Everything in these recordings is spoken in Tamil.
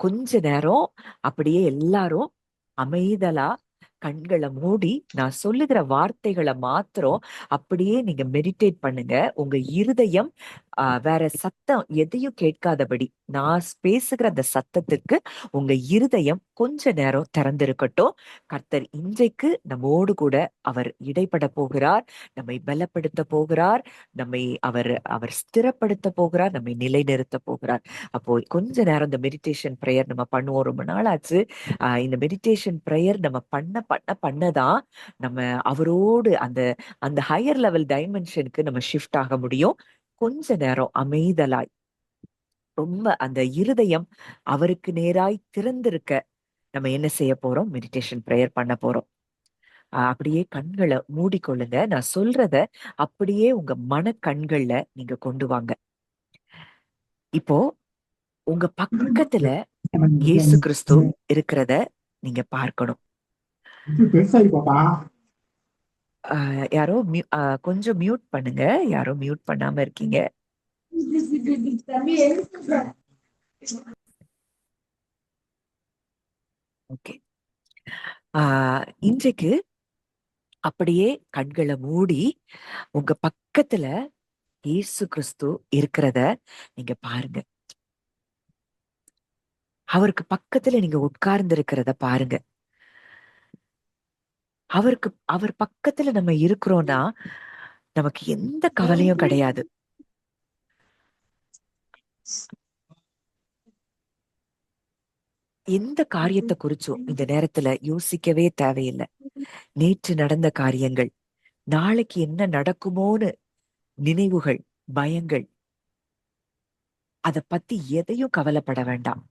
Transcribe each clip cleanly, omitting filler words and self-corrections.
கொஞ்ச நேரம் அப்படியே எல்லாரும் அமைதலா கண்களை மூடி நான் சொல்லுகிற வார்த்தைகளை மாத்திரம் அப்படியே நீங்க மெடிடேட் பண்ணுங்க. உங்க இருதயம் வேற சத்தம் எதையும் கேட்காதபடி நான் பேசுகிற அந்த சத்தத்துக்கு உங்க இருதயம் கொஞ்ச நேரம் திறந்திருக்கட்டும். கர்த்தர் இன்றைக்கு நம்மோடு கூட அவர் இடைப்பட போகிறார், நம்மை பலப்படுத்த போகிறார், நம்மை அவர் அவர் ஸ்திரப்படுத்த போகிறார், நம்மை நிலைநிறுத்த போகிறார். அப்போ கொஞ்ச நேரம் இந்த மெடிடேஷன் ப்ரேயர் நம்ம பண்ணுவோம். ரொம்ப நாள் ஆச்சு. இந்த மெடிடேஷன் ப்ரேயர் நம்ம பண்ணதான் நம்ம அவரோடு அந்த அந்த ஹையர் லெவல் டைமென்ஷனுக்கு நம்ம ஷிஃப்ட் ஆக முடியும். கொஞ்ச நேரம் அமைதலாய் ரொம்ப அந்த இருதயம் அவருக்கு நேராய் திறந்திருக்க நம்ம என்ன செய்ய போறோம்? மெடிடேஷன் ப்ரேயர் பண்ண போறோம். அப்படியே கண்களை மூடிக்கொள்ளுங்க. நான் சொல்றத அப்படியே உங்க மன கண்கள்ல நீங்க கொண்டு வாங்க. இப்போ உங்க பக்கத்துல இயேசு கிறிஸ்து இருக்கிறத நீங்க பார்க்கணும். யாரோ கொஞ்சம் மியூட் பண்ணுங்க. யாரோ மியூட் பண்ணாம இருக்கீங்க. ஓகே. இன்றைக்கு அப்படியே கண்களை மூடி உங்க பக்கத்துல இயேசு கிறிஸ்து இருக்கிறத நீங்க பாருங்க. அவருக்கு பக்கத்துல நீங்க உட்கார்ந்து இருக்கிறத பாருங்க. அவர் பக்கத்துல நம்ம இருக்கிறோம்னா நமக்கு எந்த கவலையும் கிடையாது. எந்த காரியத்தை குறிச்சும் இந்த நேரத்துல யோசிக்கவே தேவையில்லை. நேற்று நடந்த காரியங்கள், நாளைக்கு என்ன நடக்குமோன்னு நினைவுகள், பயங்கள், அத பத்தி எதையும் கவலைப்பட வேண்டாம்.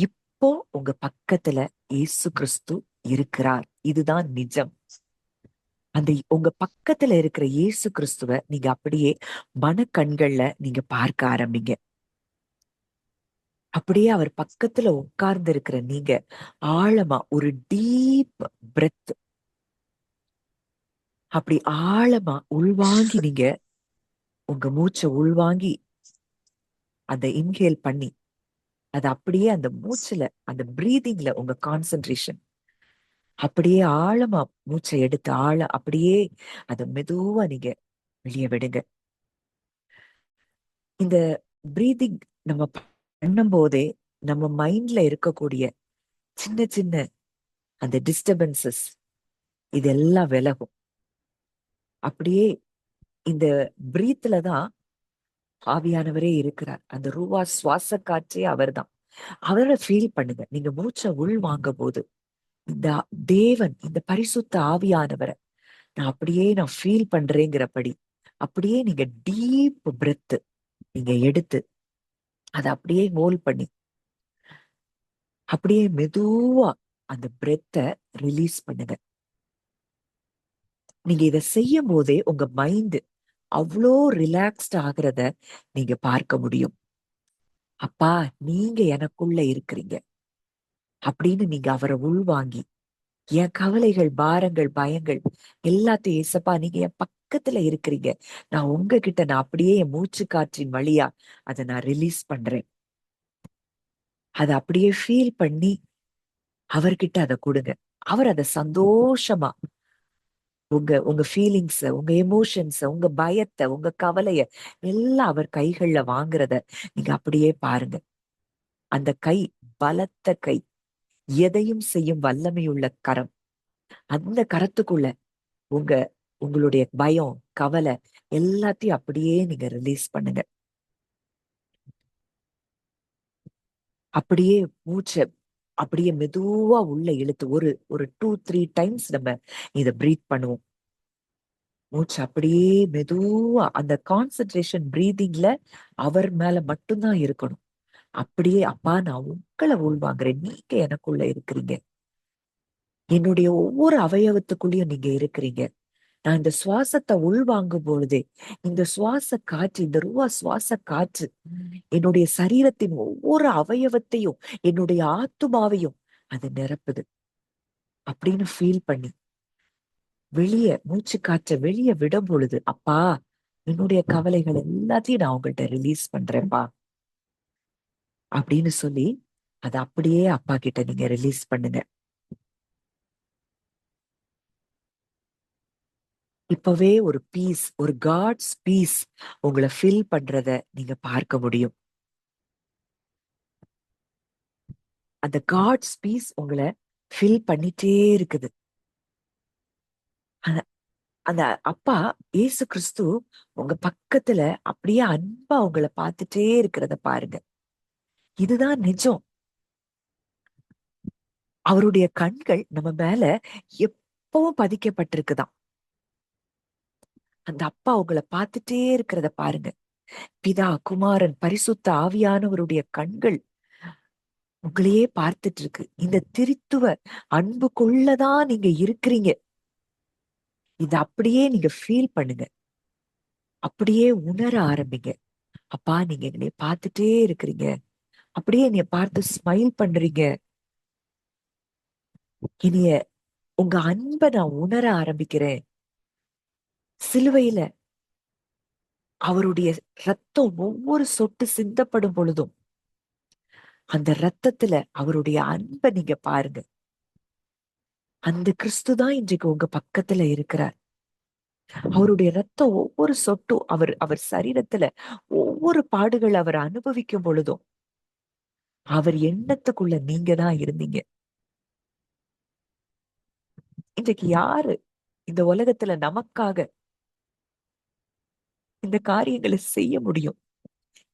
இப்போ உங்க பக்கத்துல இயேசு கிறிஸ்து இருக்கிறார். இதுதான் நிஜம். அந்த உங்க பக்கத்துல இருக்கிற இயேசு கிறிஸ்துவ நீங்க அப்படியே மனக்கண்கள்ல நீங்க பார்க்க ஆரம்பிங்க. அப்படியே அவர் பக்கத்துல உட்கார்ந்து இருக்கிற நீங்க ஆழமா ஒரு டீப் பிரெத் அப்படி ஆழமா உள்வாங்கி நீங்க உங்க மூச்சை உள்வாங்கி அந்த இன்ஹேல் பண்ணி அது அப்படியே அந்த மூச்சுல அந்த பிரீதிங்ல உங்க கான்சென்ட்ரேஷன் அப்படியே ஆழமா மூச்சை எடுத்து அப்படியே அதை மெதுவா நீங்க வெளியே விடுங்க. இந்த பிரீதிங் நம்ம பண்ணும் போதே நம்ம மைண்ட்ல இருக்கக்கூடிய சின்ன சின்ன அந்த டிஸ்டர்பன்சஸ் இதெல்லாம் விலகும். அப்படியே இந்த பிரீத்ல தான் ஆவியானவரே இருக்கிறார். அந்த ரூவா சுவாச காற்றே அவர் தான். அவரை ஃபீல் பண்ணுங்க. நீங்க மூச்சை உள் வாங்க போது இந்த தேவன், இந்த பரிசுத்த ஆவியானவரை நான் ஃபீல் பண்றேங்கிறபடி அப்படியே நீங்க டீப் பிரெத் நீங்க எடுத்து அதை அப்படியே ஹோல்ட் பண்ணி அப்படியே மெதுவா அந்த பிரெத்தை ரிலீஸ் பண்ணுங்க. நீங்க இதை செய்யும் போதே உங்க மைண்ட் அவ்வளோ ரிலாக்ஸ்ட் ஆகுறத நீங்க பார்க்க முடியும். அப்பா, நீங்க எனக்குள்ள இருக்கிறீங்க அப்படின்னு நீங்க அவரை உள்வாங்கி என் கவலைகள், பாரங்கள், பயங்கள் எல்லாத்தையும் ஏசப்பா நீங்க என் பக்கத்துல இருக்கிறீங்க, நான் உங்ககிட்ட நான் அப்படியே என் மூச்சு காற்றின் வழியா அதை நான் ரிலீஸ் பண்றேன். அதை அப்படியே ஃபீல் பண்ணி அவர்கிட்ட அதை கொடுங்க. அவர் அதை சந்தோஷமா உங்க உங்க ஃபீலிங்ஸ, உங்க எமோஷன்ஸ, உங்க பயத்தை, உங்க கவலைய எல்லாம் அவர் கைகள்ல வாங்குறத நீங்க அப்படியே பாருங்க. அந்த கை பலத்த கை, எதையும் செய்யும் வல்லமையுள்ள கரம். அந்த கரத்துக்குள்ள உங்க உங்களுடைய பயம், கவலை எல்லாத்தையும் அப்படியே நீங்க ரிலீஸ் பண்ணுங்க. அப்படியே மூச்சை அப்படியே மெதுவா உள்ள இழுத்து ஒரு ஒரு 2-3 டைம்ஸ் நம்ம இதை பிரீத் பண்ணுவோம். மூச்சு அப்படியே மெதுவா அந்த கான்சென்ட்ரேஷன் பிரீதிங்ல அவர் மேல மட்டும்தான் இருக்கணும். அப்படியே அப்பா, நான் உங்களை உள்வாங்குறேன், நீங்க எனக்குள்ள இருக்கிறீங்க, என்னுடைய ஒவ்வொரு அவயவத்துக்குள்ளயும் நீங்க இருக்கிறீங்க. நான் இந்த சுவாசத்தை உள்வாங்கும் பொழுதே இந்த சுவாச காற்று, இந்த ரூபா சுவாச காற்று என்னுடைய சரீரத்தின் ஒவ்வொரு அவயவத்தையும், என்னுடைய ஆத்துமாவையும் அது நிரப்புது அப்படின்னு ஃபீல் பண்ணி வெளியே மூச்சு காற்ற வெளியே விடும் பொழுது, அப்பா, என்னுடைய கவலைகள் எல்லாத்தையும் நான் உங்கள்கிட்ட ரிலீஸ் பண்றேன்ப்பா அப்படின்னு சொல்லி அதை அப்படியே அப்பா கிட்ட நீங்க ரிலீஸ் பண்ணுங்க. இப்பவே ஒரு பீஸ், ஒரு காட்ஸ் பீஸ் உங்களை ஃபில் பண்றத நீங்க பார்க்க முடியும். அந்த காட்ஸ் பீஸ் உங்களை ஃபில் பண்ணிட்டே இருக்குது. அந்த அந்த அப்பா இயேசு கிறிஸ்து உங்க பக்கத்துல அப்படியே அன்பா உங்களை பார்த்துட்டே இருக்கிறத பாருங்க. இதுதான் நிஜம். அவருடைய கண்கள் நம்ம மேல எப்பவும் பதிக்கப்பட்டிருக்குதாம். அந்த அப்பா உங்களை பார்த்துட்டே இருக்கிறத பாருங்க. பிதா, குமாரன், பரிசுத்த ஆவியானவருடைய கண்கள் உங்களையே பார்த்துட்டு இருக்கு. இந்த திருத்துவ அன்புக்குள்ளதான் நீங்க இருக்கிறீங்க. இத அப்படியே நீங்க ஃபீல் பண்ணுங்க. அப்படியே உணர ஆரம்பிங்க. அப்பா, நீங்க என்னைய பார்த்துட்டே இருக்கிறீங்க. அப்படியே என்னைய பார்த்து ஸ்மைல் பண்றீங்க. இனிய உங்க அன்பை நான் உணர ஆரம்பிக்கிறேன். சிலுவையில அவருடைய ரத்தம் ஒவ்வொரு சொட்டு சிந்தப்படும் பொழுதும் அந்த ரத்தத்துல அவருடைய அன்பை நீங்க பாருங்க. அந்த கிறிஸ்து தான் இன்றைக்கு உங்க பக்கத்துல இருக்கிறார். அவருடைய ரத்தம் ஒவ்வொரு சொட்டும் அவர் அவர் சரீரத்துல ஒவ்வொரு பாடுகள் அவர் அனுபவிக்கும் பொழுதும் அவர் எண்ணத்துக்குள்ள நீங்க தான் இருந்தீங்க. இன்றைக்கு யாரு இந்த உலகத்துல நமக்காக இந்த காரியங்களை செய்ய முடியும்?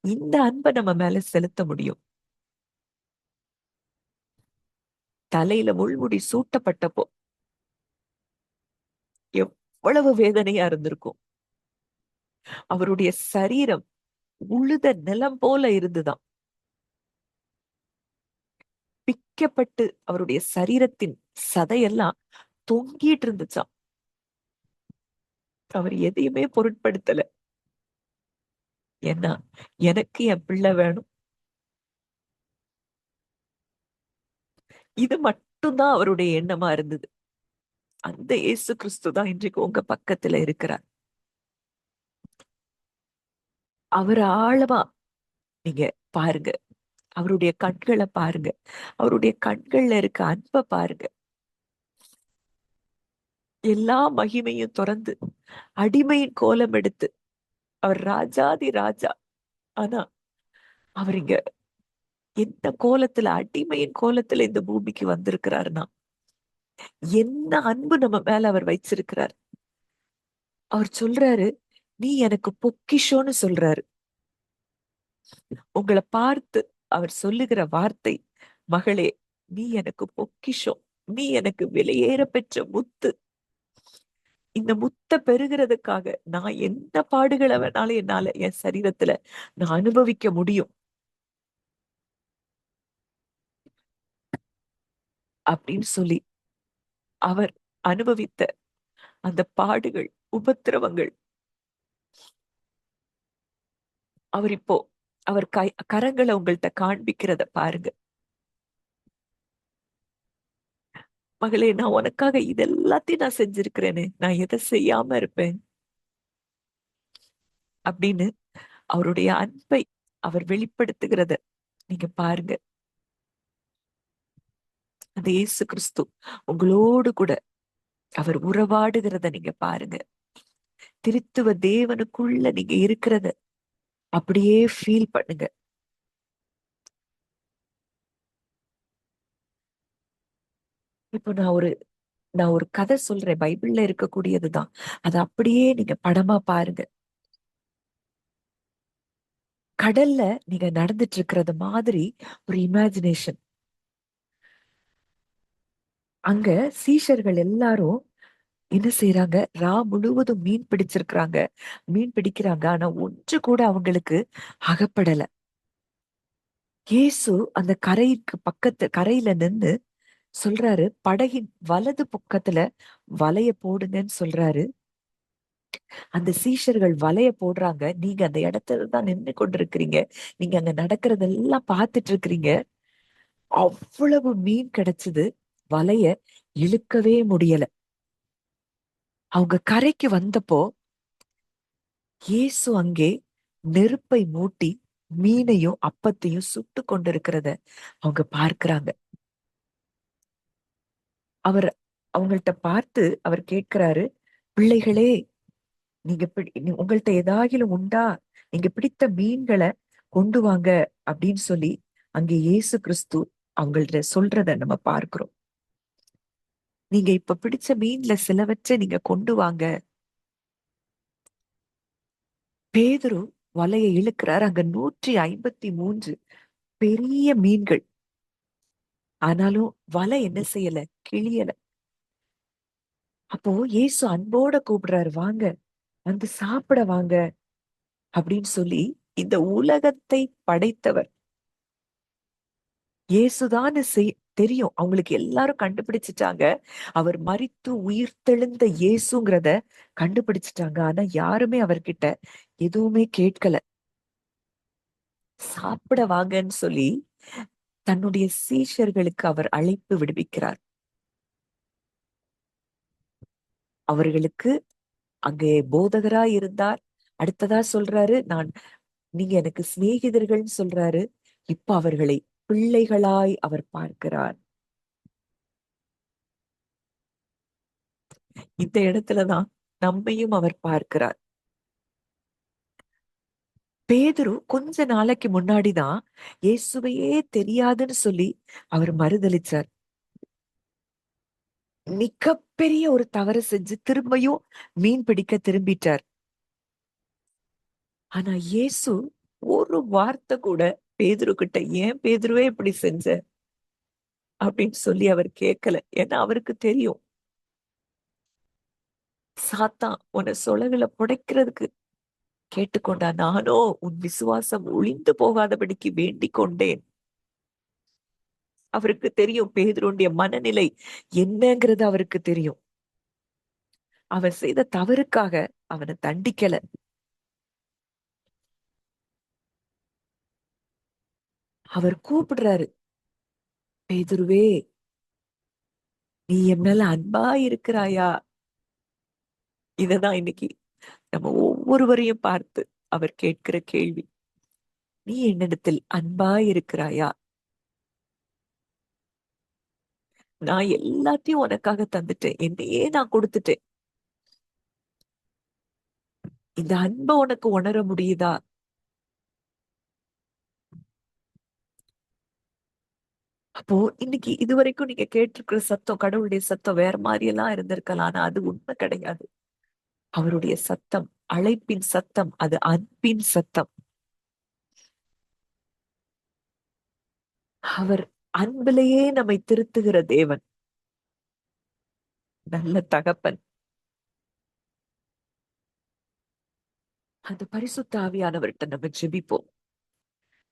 இந்த அன்பை நம்ம மேல செலுத்த முடியும்? தலையில முள்முடி சூட்டப்பட்டப்போ எவ்வளவு வேதனையா இருந்திருக்கும். அவருடைய சரீரம் உழுத நிலம் போல இருந்துதான். பிக்கப்பட்டு அவருடைய சரீரத்தின் சதையெல்லாம் தொங்கிட்டு இருந்துச்சாம். அவர் எதையுமே பொருட்படுத்தல. ஏன்னா எனக்கு என் பிள்ளை வேணும், இது மட்டும்தான் அவருடைய எண்ணமா இருந்தது. அந்த இயேசு கிறிஸ்து தான் இன்றைக்கு உங்க பக்கத்துல இருக்கிறார். அவர் ஆழமா நீங்க பாருங்க. அவருடைய கண்களை பாருங்க. அவருடைய கண்கள்ல இருக்க அன்பை பாருங்க. எல்லா மகிமையும் துறந்து அடிமையின் கோலம் எடுத்து அவர் ராஜாதி ராஜா. ஆனா அவர் இங்க என்ன கோலத்துல, அடிமையின் கோலத்துல இந்த பூமிக்கு வந்திருக்கிறாருன்னா என்ன அன்பு நம்ம மேல அவர் வச்சிருக்கிறார். அவர் சொல்றாரு, நீ எனக்கு பொக்கிஷோன்னு சொல்றாரு. உங்களை பார்த்து அவர் சொல்லுகிற வார்த்தை, மகளே, நீ எனக்கு பொக்கிஷம், நீ எனக்கு விலையேற பெற்ற முத்து. இந்த முத்த பெறுகிறதுக்காக நான் என்ன பாடுகளை வேணாலும் என்னால என் சரீரத்துல நான் அனுபவிக்க முடியும் அப்படின்னு சொல்லி அவர் அனுபவித்த அந்த பாடுகள், உபத்திரவங்கள் அவர் இப்போ அவர் கரங்களை உங்கள்கிட்ட காண்பிக்கிறத பாருங்க. மகளே, நான் உனக்காக இதெல்லாத்தையும் நான் செஞ்சிருக்கிறேனே, நான் எதை செய்யாம இருப்பேன் அப்படின்னு அவருடைய அன்பை அவர் வெளிப்படுத்துகிறத நீங்க பாருங்க. அந்த இயேசு கிறிஸ்து உங்களோடு கூட அவர் உறவாடுகிறத நீங்க பாருங்க. திருத்துவ தேவனுக்குள்ள நீங்க இருக்கிறத அப்படியே ஃபீல் பண்ணுங்க. இப்போ நான் ஒரு கதை சொல்றேன், பைபிள்ல இருக்கக்கூடியதுதான். அதை அப்படியே நீங்க படமா பாருங்க. கடல்ல நீங்க நடந்துட்டு இருக்கிறது மாதிரி ஒரு இமேஜினேஷன். அங்க சீஷர்கள் எல்லாரும் என்ன செய்யறாங்க? முழுவதும் மீன் பிடிச்சிருக்கிறாங்க, மீன் பிடிக்கிறாங்க. ஆனா ஒன்று கூட அவங்களுக்கு அகப்படல. இயேசு அந்த கரையில நின்னு சொல்றாரு, படகின் வலது பக்கத்துல வலைய போடுங்கன்னு சொல்றாரு. அந்த சீஷர்கள் வலைய போடுறாங்க. நீங்க அந்த இடத்துல தான் நின்று கொண்டிருக்கிறீங்க. நீங்க அங்க நடக்கிறதெல்லாம் பார்த்துட்டு இருக்கிறீங்க. அவ்வளவு மீன் கிடைச்சது. வலைய இழுக்கவே முடியல. அவங்க கரைக்கு வந்தப்போ இயேசு அங்கே நெருப்பை மூட்டி மீனையும் அப்பத்தையும் சுட்டு கொண்டிருக்கிறத அவங்க பார்க்கிறாங்க. அவர் அவங்கள்ட்ட பார்த்து அவர் கேட்கிறாரு, பிள்ளைகளே, உங்கள்ட்ட ஏதாகிலும் உண்டா? நீங்க பிடித்த மீன்களை கொண்டு வாங்க அப்படின்னு சொல்லி அங்கே இயேசு கிறிஸ்து அவங்கள்ட்ட சொல்றத நம்ம பார்க்கிறோம். நீங்க இப்ப பிடிச்ச மீன்ல சிலவற்றை நீங்க கொண்டு வாங்க. பேதுரு வலையை இழுக்கிறார். அங்க 153 பெரிய மீன்கள். ஆனாலும் வலை என்ன செய்யல, கிழியல. அப்போ இயேசு அன்போட கூப்பிடுறாரு, வாங்க வந்து சாப்பிட வாங்க அப்படின்னு சொல்லி. இந்த உலகத்தை படைத்தவர் இயேசுதான்னு தெரியும். அவங்களுக்கு எல்லாரும் கண்டுபிடிச்சிட்டாங்க. அவர் மரித்து உயிர் தெழுந்த இயேசுங்கிறத கண்டுபிடிச்சிட்டாங்க. ஆனா யாருமே அவர்கிட்ட எதுவுமே கேட்கல. சாப்பிட வாங்கன்னு சொல்லி தன்னுடைய சீஷர்களுக்கு அவர் அழைப்பு விடுவிக்கிறார். அவர்களுக்கு அங்கே போதகராய் இருந்தார். அடுத்ததா சொல்றாரு, நீங்க எனக்கு சிநேகிதர்கள்னு சொல்றாரு. இப்ப அவர்களை பிள்ளைகளாய் அவர் பார்க்கிறார். இந்த இடத்துலதான் நம்மையும் அவர் பார்க்கிறார். பேதுரு கொஞ்ச நாளைக்கு முன்னாடிதான் இயேசுவையே தெரியாதுன்னு சொல்லி அவர் மறுதலிச்சார். மிகப்பெரிய ஒரு தவறு செஞ்சு திரும்பியும் மீன் பிடிக்க திரும்பிட்டார். ஆனா இயேசு ஒரு வார்த்தை கூட பேதுரு கிட்ட, ஏன் பேதுருவே இப்படி செஞ்ச அப்படின்னு சொல்லி அவர் கேட்கல. ஏன்னா அவருக்கு தெரியும், சாத்தான் உன்னை சொலகுல புடைக்கிறதுக்கு கேட்டுக்கொண்டா, நானோ உன் விசுவாசம் ஒளிந்து போகாதபடிக்கு வேண்டிக் கொண்டேன். அவருக்கு தெரியும் பேதுருடைய மனநிலை என்னங்கிறது அவருக்கு தெரியும். அவன் செய்த தவறுக்காக அவனை தண்டிக்கல. அவர் கூப்பிடுறாரு, பேதுருவே, நீ என் மேல அன்பா இருக்கிறாயா? இததான் இன்னைக்கு நம்ம ஒவ்வொருவரையும் பார்த்து அவர் கேட்கிற கேள்வி. நீ என்னிடத்தில் அன்பா இருக்கிறாயா? நான் எல்லாத்தையும் உனக்காக தந்துட்டேன். என்னையே நான் கொடுத்துட்டேன். இந்த அன்பை உனக்கு உணர முடியுதா? அப்போ இன்னைக்கு இதுவரைக்கும் நீங்க கேட்டிருக்கிற சத்தம், கடவுளுடைய சத்தம் வேற மாதிரி எல்லாம் இருந்திருக்கலாம். ஆனா அது உண்மை கிடையாது. அவருடைய சத்தம் அழைப்பின் சத்தம், அது அன்பின் சத்தம். அவர் அன்பிலேயே நம்மை திருத்துகிற தேவன், நல்ல தகப்பன். அந்த பரிசுத்த ஆவியானவர்கிட்ட நம்ம ஜெபிப்போம்.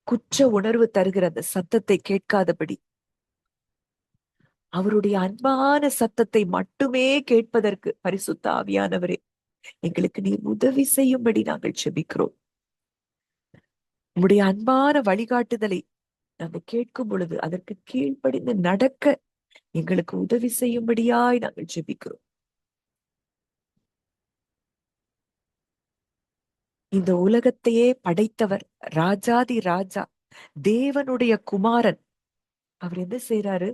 குற்ற உணர்வு தருகிற அந்த சத்தத்தை கேட்காதபடி, அவருடைய அன்பான சத்தத்தை மட்டுமே கேட்பதற்கு பரிசுத்த ஆவியானவரே, எங்களுக்கு நீ உதவி செய்யும்படி நாங்கள் ஜெபிக்கிறோம். உம்முடைய அன்பான வழிகாட்டுதலை நாங்கள் கேட்கும் பொழுது அதற்கு கீழ்ப்படிந்து நடக்க எங்களுக்கு உதவி செய்யும்படியாய் நாங்கள் ஜெபிக்கிறோம். இந்த உலகத்தையே படைத்தவர், ராஜாதி ராஜா, தேவனுடைய குமாரன். அவர் என்ன செய்யறாரு?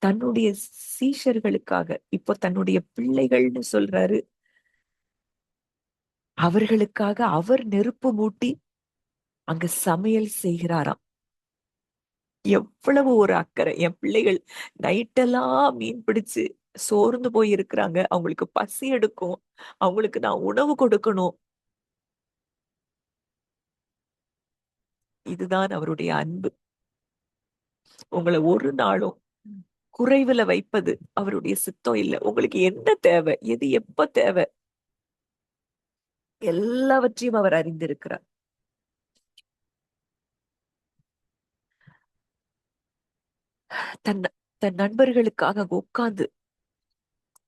தன்னுடைய சீஷர்களுக்காக, இப்போ தன்னுடைய பிள்ளைகள்னு சொல்றாரு, அவர்களுக்காக அவர் நெருப்பு மூட்டி அங்க சமையல் செய்கிறாராம். எவ்வளவு ஒரு அக்கறை! என் பிள்ளைகள் நைட்டெல்லாம் மீன் பிடிச்சு சோர்ந்து போய் இருக்கிறாங்க, அவங்களுக்கு பசி எடுக்கும், அவங்களுக்கு நான் உணவு கொடுக்கணும். இதுதான் அவருடைய அன்பு. உங்களை ஒரு நாளும் குறைவுல வைப்பது அவருடைய சித்தம் இல்ல. உங்களுக்கு என்ன தேவை, எது எப்ப தேவை, எல்லாவற்றையும் அவர் அறிந்திருக்கிறார். தன் தன் நண்பர்களுக்காக உட்கார்ந்து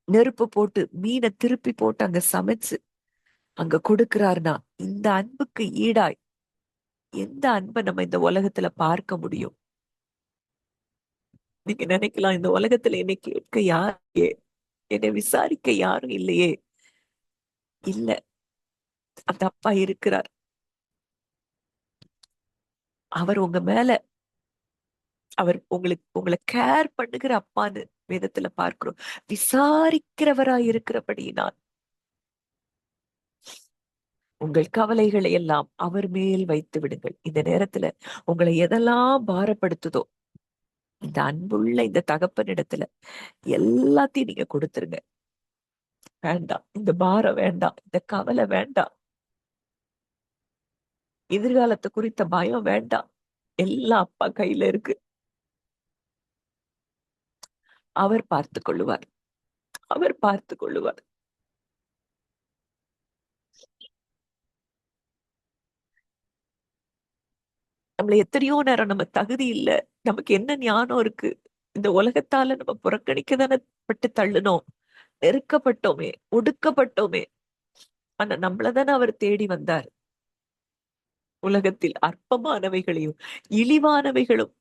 நெருப்பு போட்டு மீனை திருப்பி போட்டு அங்க சமைச்சு அங்க கொடுக்கிறாருன்னா, இந்த அன்புக்கு ஈடாய் எந்த அன்பை நம்ம இந்த உலகத்துல பார்க்க முடியும்? நீங்க நினைக்கலாம், இந்த உலகத்துல என்னை கேட்க யாரு, என்னை விசாரிக்க யாரும் இல்லையே. இல்ல, அந்த அப்பா இருக்கிறார். அவர் உங்க மேல, அவர் உங்களை கேர் பண்ணுகிற அப்பான்னு வேதத்துல பார்க்கிறோம். விசாரிக்கிறவராய் இருக்கிறபடியினால் உங்கள் கவலைகளை எல்லாம் அவர் மேல் வைத்து விடுங்கள். இந்த நேரத்துல உங்களை எதெல்லாம் பாரப்படுத்துதோ இந்த அன்புள்ள இந்த தகப்பனிடத்துல எல்லாத்தையும் நீங்க கொடுத்துருங்க. வேண்டாம், இந்த பாரம் வேண்டாம், இந்த கவலை வேண்டாம், எதிர்காலத்தை குறித்த பயம் வேண்டாம். எல்லாம் அப்பா கையில இருக்கு. அவர் பார்த்து கொள்ளுவார். அவர் பார்த்து கொள்ளுவார். நம்மள எத்தனையோ நேரம் நம்ம தகுதி இல்ல, நமக்கு என்ன ஞானம் இருக்கு, இந்த உலகத்தால நம்ம புறக்கணிக்க தானே பட்டு தள்ளுனோம், நெருக்கப்பட்டோமே, ஒடுக்கப்பட்டோமே. ஆனா நம்மளதானே அவர் தேடி வந்தார். உலகத்தில் அற்பமானவைகளையும் இழிவானவைகளும்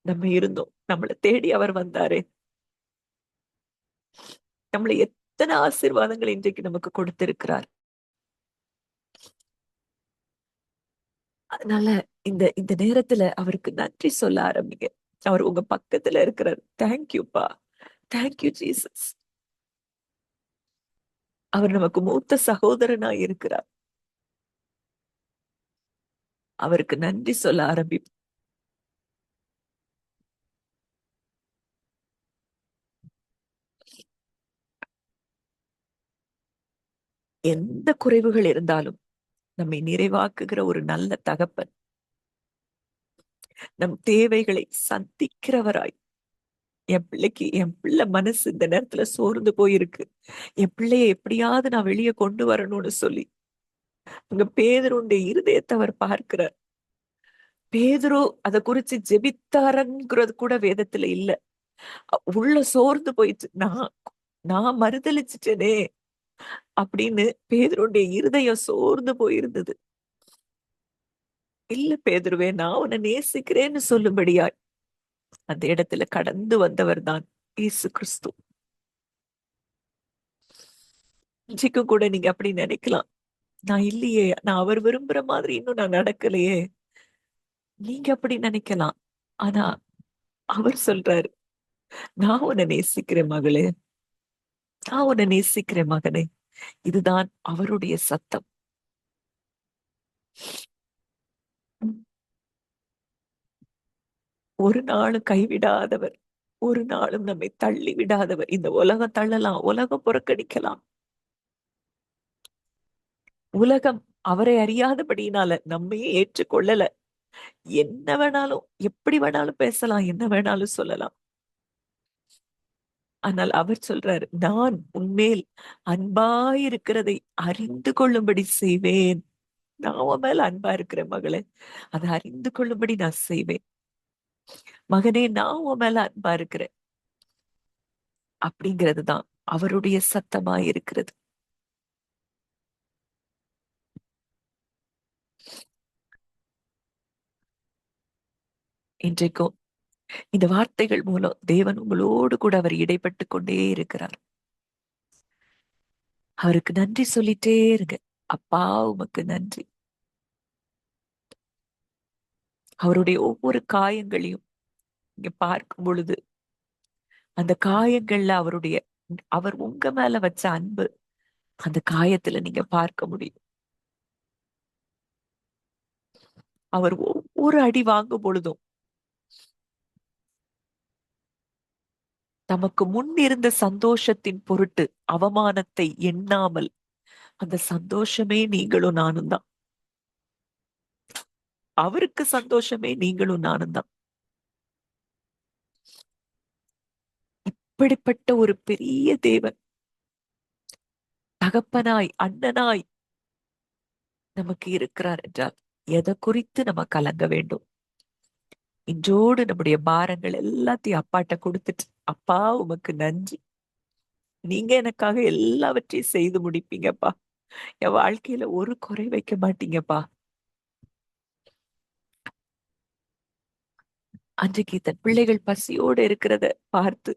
நம்ம இருந்தோம், நம்மளை தேடி அவர் வந்தாரே. நம்மளை எத்தனை ஆசீர்வாதங்கள் இன்றைக்கு நமக்கு கொடுத்திருக்கிறார். அதனால இந்த இந்த நேரத்துல அவருக்கு நன்றி சொல்ல ஆரம்பிங்க. அவர் உங்க பக்கத்துல இருக்கிறார். தேங்க்யூப்பா, தேங்க்யூ ஜீசஸ். அவர் நமக்கு மூத்த சகோதரனா இருக்கிறார். அவருக்கு நன்றி சொல்ல ஆரம்பி. எந்த குறைவுகள் இருந்தாலும் நம்மை நிறைவாக்குகிற ஒரு நல்ல தகப்பன், நம் தேவைகளை சந்திக்கிறவராய். என் பிள்ளை மனசு இந்த நேரத்துல சோர்ந்து போயிருக்கு, என் பிள்ளைய எப்படியாவது நான் வெளியே கொண்டு வரணும்னு சொல்லி அங்க பேதுருடைய இருதயத்தை அவர் பார்க்கிறார். பேதுரு அத குறிச்சு ஜெபித்தாரங்கிறது கூட வேதத்துல இல்ல. உள்ள சோர்ந்து போயிடுச்சு. நான் நான் மறுதலிச்சுட்டேனே அப்படின்னு பேதுருடைய இருதயம் சோர்ந்து போயிருந்தது. இல்ல பேதுருவே, நான் உன்னை நேசிக்கிறேன்னு சொல்லும்படியாய் அந்த இடத்துல கடந்து வந்தவர் தான் இயேசு கிறிஸ்து. இன்றைக்கும் கூட நீங்க அப்படி நினைக்கலாம், நான் இல்லையே, நான் அவர் விரும்புற மாதிரி இன்னும் நான் நடக்கலையே, நீங்க அப்படி நினைக்கலாம். ஆனா அவர் சொல்றாரு, நான் உன்னை நேசிக்கிறேன் மகளே, நான் உன்னை நேசிக்கிறேன் மகனே. இதுதான் அவருடைய சத்தம். ஒரு நாளும் கைவிடாதவர், ஒரு நாளும் நம்மை தள்ளி விடாதவர். இந்த உலகம் தள்ளலாம், உலகம் புறக்கணிக்கலாம், உலகம் அவரை அறியாதபடியினால நம்மையே ஏற்றுக்கொள்ளல. என்ன வேணாலும் எப்படி வேணாலும் பேசலாம், என்ன வேணாலும் சொல்லலாம். ஆனால் அவர் சொல்றாரு, நான் உன்மேல் அன்பாயிருக்கிறதை அறிந்து கொள்ளும்படி செய்வேன். நான் உன் மேல அன்பா இருக்கிறேன் மகளே, அதை அறிந்து கொள்ளும்படி நான் செய்வேன். மகனே, நான் உன் மேல அன்பா இருக்கிறேன் அப்படிங்கிறது தான் அவருடைய சத்தமா இருக்கிறது. இன்றைக்கும் இந்த வார்த்தைகள் மூலம் தேவன் உங்களோடு கூட அவர் இடைப்பட்டு கொண்டே இருக்கிறார். அவருக்கு நன்றி சொல்லிட்டே இருங்க. அப்பா, உமக்கு நன்றி. அவருடைய ஒவ்வொரு காயங்களையும் இங்க பார்க்கும் பொழுது அந்த காயங்கள்ல அவர் உங்க மேல வச்ச அன்பு அந்த காயத்துல நீங்க பார்க்க முடியும். அவர் ஒவ்வொரு அடி வாங்கும் பொழுதும் தமக்கு முன் இருந்த சந்தோஷத்தின் பொருட்டு அவமானத்தை எண்ணாமல், அந்த சந்தோஷமே நீங்களும் நானும் தான். அவருக்கு சந்தோஷமே நீங்களும் நானும் தான். இப்படிப்பட்ட ஒரு பெரிய தேவன் தகப்பனாய், அண்ணனாய் நமக்கு இருக்கிறார் என்றால் எதை குறித்து நம்ம கலங்க வேண்டும்? இன்றோடு நம்முடைய பாரங்கள் எல்லாத்தையும் அப்பாட்ட கொடுத்துட்டு, அப்பா உமக்கு நன்றி, நீங்க எனக்காக எல்லாவற்றையும் செய்து முடிப்பீங்கப்பா, என் வாழ்க்கையில ஒரு குறை வைக்க மாட்டீங்கப்பா. அன்றைக்கு தன் பிள்ளைகள் பசியோடு இருக்கிறத பார்த்து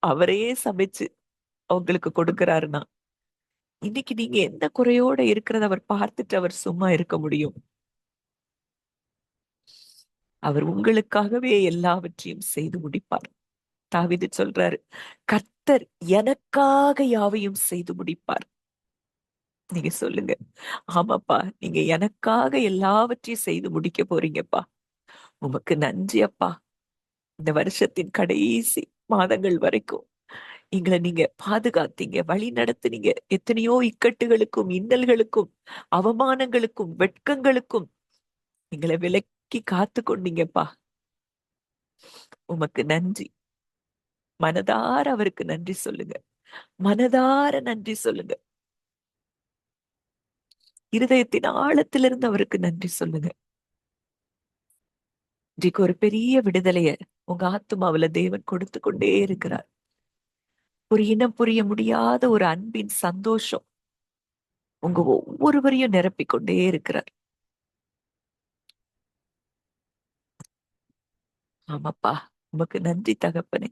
அவரையே சமைச்சு அவங்களுக்கு கொடுக்கிறாருன்னா, இன்னைக்கு நீங்க எந்த குறையோட இருக்கிறத அவர் பார்த்துட்டு அவர் சும்மா இருக்க முடியும்? அவர் உங்களுக்காகவே எல்லாவற்றையும் செய்து முடிப்பார். தாவீது சொல்றாரு, கர்த்தர் எனக்காக யாவையும் செய்து முடிப்பார். நீங்க சொல்லுங்க, ஆமாப்பா, நீங்க எனக்காக எல்லாவற்றையும் செய்து முடிக்க போறீங்கப்பா. உமக்கு நன்றி அப்பா. இந்த வருஷத்தின் கடைசி மாதங்கள் வரைக்கும் எங்களை நீங்க பாதுகாத்தீங்க, வழி நடத்துனீங்க. எத்தனையோ இக்கட்டுகளுக்கும், இன்னல்களுக்கும், அவமானங்களுக்கும், வெட்கங்களுக்கும் எங்களை விலக்கி காத்து கொண்டீங்கப்பா. உமக்கு நன்றி. மனதார அவருக்கு நன்றி சொல்லுங்க. மனதார நன்றி சொல்லுங்க. இருதயத்தின் ஆழத்திலிருந்து அவருக்கு நன்றி சொல்லுங்க. இன்றைக்கு ஒரு பெரிய விடுதலைய உங்க ஆத்துமாவுல தேவன் கொடுத்து கொண்டே இருக்கிறார். ஒரு இனம் புரிய முடியாத ஒரு அன்பின் சந்தோஷம் உங்க ஒவ்வொருவரையும் நிரப்பிக் கொண்டே இருக்கிறார். ஆமாப்பா, உமக்கு நன்றி தகப்பனே.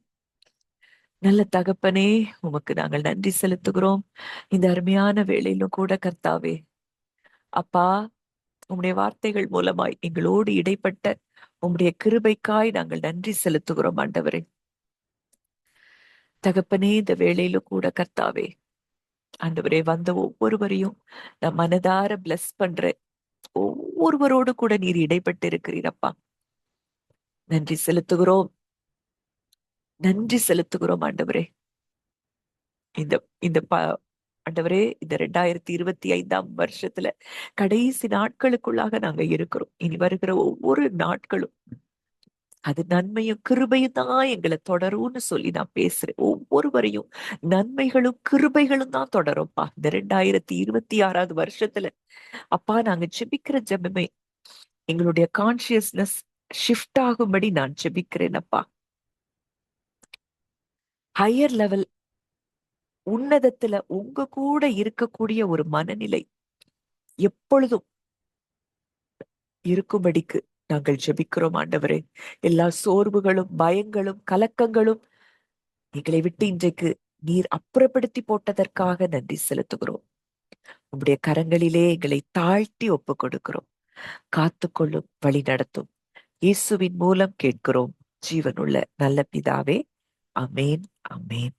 நல்ல தகப்பனே, உமக்கு நாங்கள் நன்றி செலுத்துகிறோம். இந்த அருமையான வேளையிலும் கூட கர்த்தாவே, அப்பா, உம்முடைய வார்த்தைகள் மூலமாய் எங்களோடு இடைப்பட்ட உம்முடைய கிருபைக்காய் நாங்கள் நன்றி செலுத்துகிறோம் ஆண்டவரே. தகப்பனே, இந்த வேளையிலும் கூட கர்த்தாவே, ஆண்டவரே, வந்த ஒவ்வொருவரையும் நான் மனதார பிளஸ் பண்றேன். ஒவ்வொருவரோடு கூட நீர் இடைப்பட்டு இருக்கிறீரப்பா. நன்றி செலுத்துகிறோம். நன்றி செலுத்துகிறோம் ஆண்டவரே. இந்த இந்த ஆண்டவரே, இந்த 2025ஆம் வருஷத்துல கடைசி நாட்களுக்குள்ளாக நாங்க இருக்கிறோம். இனி வருகிற ஒவ்வொரு நாட்களும் அது நன்மையும் கிருபையும் தான் எங்களை தொடரும்னு சொல்லி நான் பேசுறேன். ஒவ்வொருவரையும் நன்மைகளும் கிருபைகளும் தான் தொடரும்ப்பா. இந்த 2026ஆவது வருஷத்துல அப்பா, நாங்க ஜெபிக்கிற ஜெபமே எங்களுடைய கான்சியஸ்னஸ் ஷிஃப்ட் ஆகும்படி நான் ஜெபிக்கிறேன் அப்பா. ஹையர் லெவல், உன்னதத்துல உங்க கூட இருக்கக்கூடிய ஒரு மனநிலை எப்பொழுதும் இருக்கும்படிக்கு நாங்கள் ஜெபிக்கிறோம் ஆண்டவரே. எல்லா சோர்வுகளும், பயங்களும், கலக்கங்களும் எங்களை விட்டு இன்றைக்கு நீர் அப்புறப்படுத்தி போட்டதற்காக நன்றி செலுத்துகிறோம். உம்முடைய கரங்களிலே எங்களை தாழ்த்தி ஒப்பு கொடுக்கிறோம். காத்துக்கொள்ளும், வழி நடத்தும். இயேசுவின் மூலம் கேட்கிறோம் ஜீவனுள்ள நல்ல பிதாவே. அமேன், அமேன்.